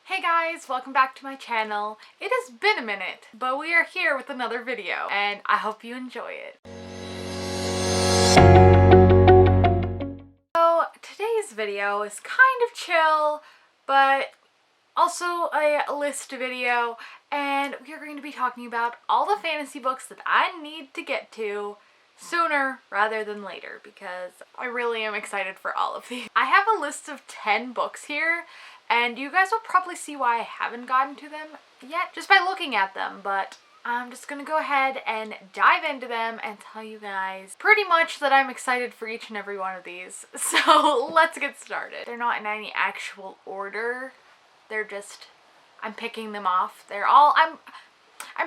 Hey guys, welcome back to my channel. It has been a minute, but we are here with another video, and I hope you enjoy it. So today's video is kind of chill, but also a list video, and we are going to be talking about all the fantasy books that I need to get to sooner rather than later, because I really am excited for all of these. I have a list of 10 books here, and you guys will probably see why I haven't gotten to them yet just by looking at them, but I'm just gonna go ahead and dive into them and tell you guys pretty much that I'm excited for each and every one of these. So let's get started. They're not in any actual order. They're just, I'm picking them off. They're all, I'm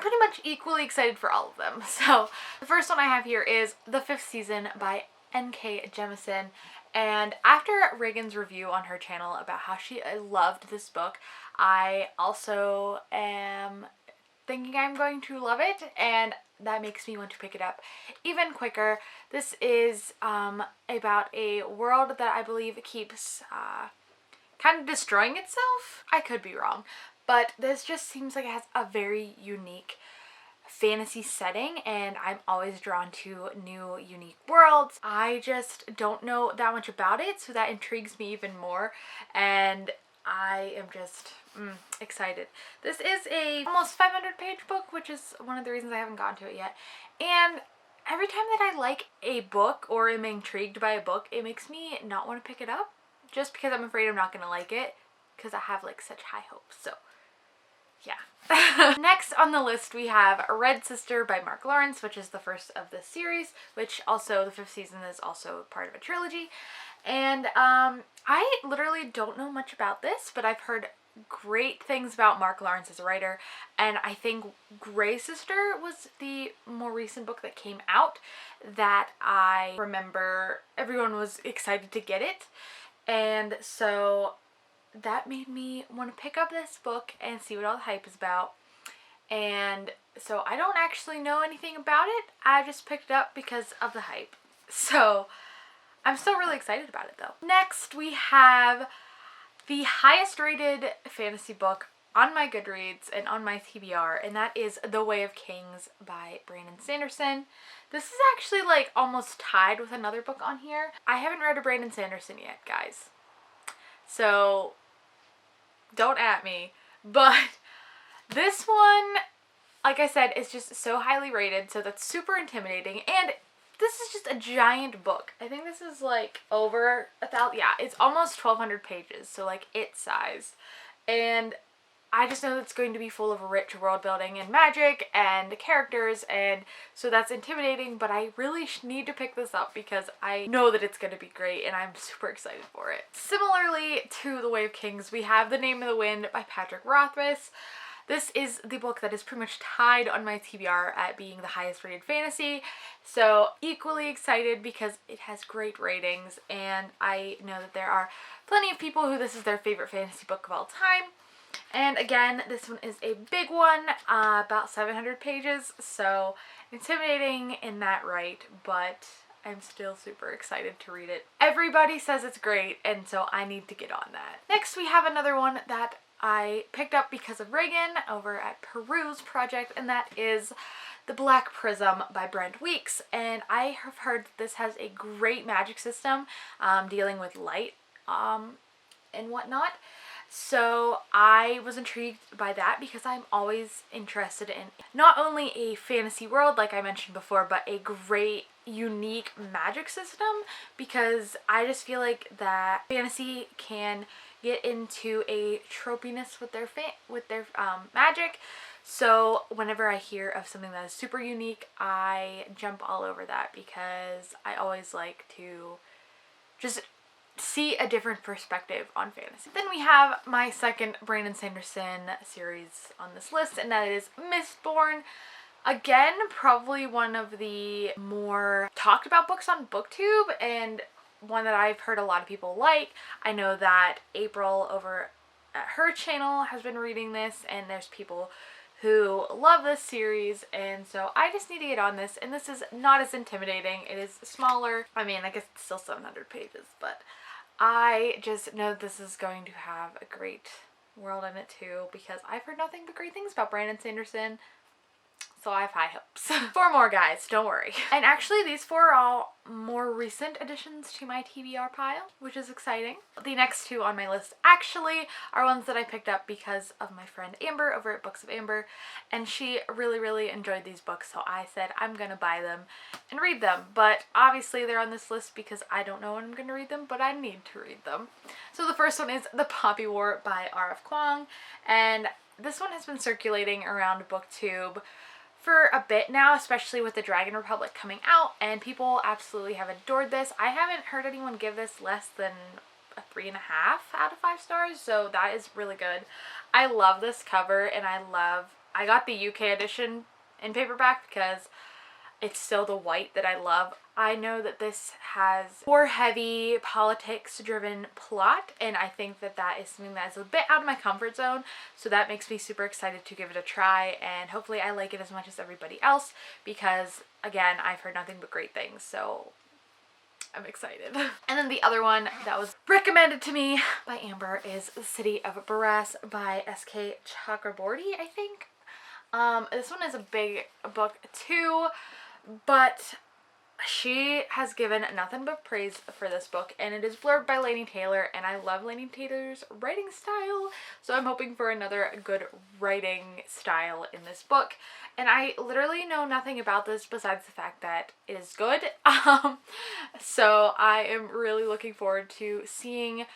pretty much equally excited for all of them. So the first one I have here is The Fifth Season by N.K. Jemisin. And after Reagan's review on her channel about how she loved this book, I also am thinking I'm going to love it, and that makes me want to pick it up even quicker. This is about a world that I believe keeps kind of destroying itself. I could be wrong, but this just seems like it has a very unique fantasy setting, and I'm always drawn to new unique worlds. I just don't know that much about it, so that intrigues me even more, and I am just excited. This is a almost 500 page book, which is one of the reasons I haven't gotten to it yet, and every time that I like a book or am intrigued by a book, it makes me not want to pick it up just because I'm afraid I'm not going to like it, because I have like such high hopes. So yeah. Next on the list we have Red Sister by Mark Lawrence, which is the first of the series, which also the 5th season is also part of a trilogy. And I literally don't know much about this, but I've heard great things about Mark Lawrence as a writer, and I think Grey Sister was the more recent book that came out that I remember everyone was excited to get it, and so that made me want to pick up this book and see what all the hype is about. And so I don't actually know anything about it, I just picked it up because of the hype. So I'm still really excited about it though. Next we have the highest rated fantasy book on my Goodreads and on my TBR, and that is The Way of Kings by Brandon Sanderson. This is actually like almost tied with another book on here. I haven't read a Brandon Sanderson yet, guys, so don't at me, but this one, like I said, is just so highly rated, so that's super intimidating, and this is just a giant book. I think this is like over 1,000, yeah, it's almost 1,200 pages, so like its size, and I just know it's going to be full of rich world building and magic and characters, and so that's intimidating, but I really need to pick this up because I know that it's going to be great and I'm super excited for it. Similarly to The Way of Kings, we have The Name of the Wind by Patrick Rothfuss. This is the book that is pretty much tied on my TBR at being the highest rated fantasy, so equally excited because it has great ratings, and I know that there are plenty of people who this is their favorite fantasy book of all time. And again, this one is a big one, about 700 pages, so intimidating in that right, but I'm still super excited to read it. Everybody says it's great, and so I need to get on that. Next we have another one that I picked up because of Reagan over at Peru's project, and that is The Black Prism by Brent Weeks. And I have heard that this has a great magic system dealing with light and whatnot. So I was intrigued by that because I'm always interested in not only a fantasy world like I mentioned before, but a great unique magic system, because I just feel like that fantasy can get into a tropiness with their magic. So whenever I hear of something that is super unique, I jump all over that because I always like to just see a different perspective on fantasy. Then we have my second Brandon Sanderson series on this list, and that is Mistborn. Again, probably one of the more talked about books on BookTube, and one that I've heard a lot of people like. I know that April over at her channel has been reading this, and there's people who love this series, and so I just need to get on this, and this is not as intimidating. It is smaller. I mean, I guess it's still 700 pages, but I just know this is going to have a great world in it too, because I've heard nothing but great things about Brandon Sanderson. So I have high hopes. 4 more, guys, don't worry. And actually these 4 are all more recent additions to my TBR pile, which is exciting. The next 2 on my list actually are ones that I picked up because of my friend Amber over at Books of Amber, and she really enjoyed these books, so I said I'm gonna buy them and read them. But obviously they're on this list because I don't know when I'm gonna read them, but I need to read them. So the first one is The Poppy War by R.F. Kuang, and this one has been circulating around BookTube for a bit now, especially with the Dragon Republic coming out, and people absolutely have adored this. I haven't heard anyone give this less than a 3.5 out of 5 stars, so that is really good. I love this cover, and I got the UK edition in paperback because it's still the white that I love. I know that this has more heavy politics-driven plot, and I think that that is something that is a bit out of my comfort zone, so that makes me super excited to give it a try, and hopefully I like it as much as everybody else, because, again, I've heard nothing but great things, so I'm excited. And then the other one that was recommended to me by Amber is The City of Brass by S.K. Chakraborty, I think. This one is a big book too, but she has given nothing but praise for this book, and it is blurbed by Laini Taylor, and I love Laini Taylor's writing style, so I'm hoping for another good writing style in this book. And I literally know nothing about this besides the fact that it is good, so I am really looking forward to seeing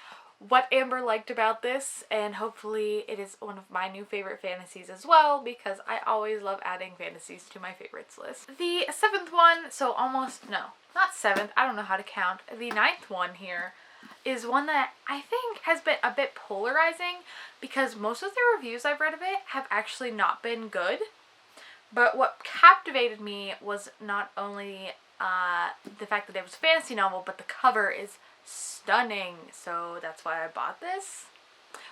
what Amber liked about this, and hopefully it is one of my new favorite fantasies as well, because I always love adding fantasies to my favorites list. The 7th one, so almost, no, not 7th, I don't know how to count. The 9th one here is one that I think has been a bit polarizing, because most of the reviews I've read of it have actually not been good. But what captivated me was not only the fact that it was a fantasy novel, but the cover is stunning, so that's why I bought this.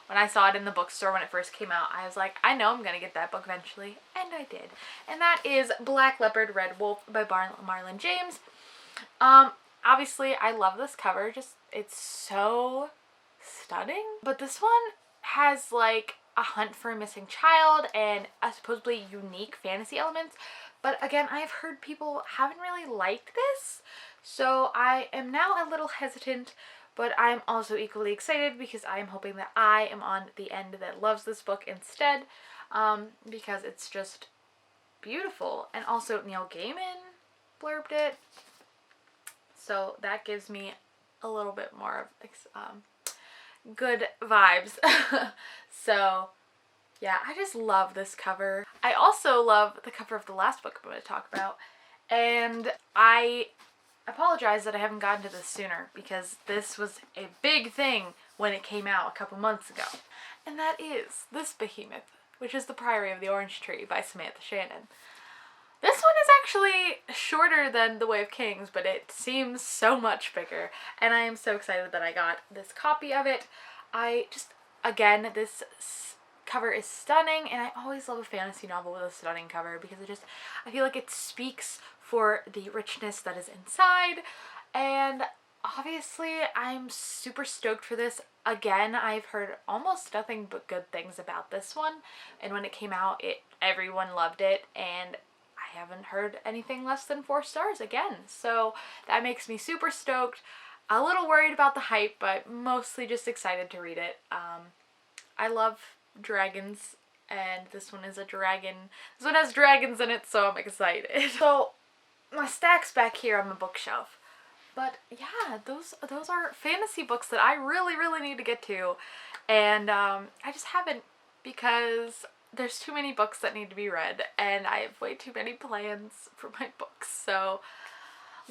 When I saw it in the bookstore when it first came out, I was like, I know I'm gonna get that book eventually, and I did. And that is Black Leopard, Red Wolf by Marlon James. Obviously I love this cover, just it's so stunning. But this one has like a hunt for a missing child and a supposedly unique fantasy elements, but again, I've heard people haven't really liked this, so I am now a little hesitant, but I'm also equally excited because I am hoping that I am on the end that loves this book instead, because it's just beautiful. And also Neil Gaiman blurbed it, so that gives me a little bit more of good vibes. So yeah, I just love this cover. I also love the cover of the last book I'm going to talk about, and I apologize that I haven't gotten to this sooner, because this was a big thing when it came out a couple months ago. And that is this behemoth, which is The Priory of the Orange Tree by Samantha Shannon. This one is actually shorter than The Way of Kings, but it seems so much bigger, and I am so excited that I got this copy of it. Again, this cover is stunning, and I always love a fantasy novel with a stunning cover, because I feel like it speaks for the richness that is inside. And obviously I'm super stoked for this. Again, I've heard almost nothing but good things about this one, and when it came out, everyone loved it, and I haven't heard anything less than 4 stars again, so that makes me super stoked. A little worried about the hype, but mostly just excited to read it. I love dragons, and this one is a dragon. This one has dragons in it, so I'm excited. So my stack's back here on the bookshelf. But yeah, those are fantasy books that I really need to get to, and I just haven't, because there's too many books that need to be read, and I have way too many plans for my books. So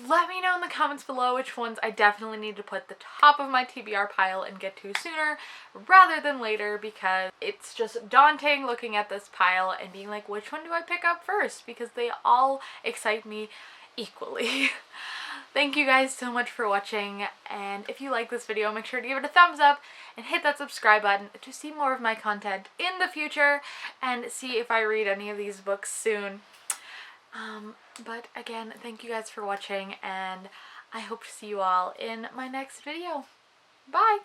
let me know in the comments below which ones I definitely need to put at the top of my TBR pile and get to sooner rather than later, because it's just daunting looking at this pile and being like, which one do I pick up first? Because they all excite me equally. Thank you guys so much for watching, and if you like this video, make sure to give it a thumbs up and hit that subscribe button to see more of my content in the future and see if I read any of these books soon. But again, thank you guys for watching, and I hope to see you all in my next video. Bye!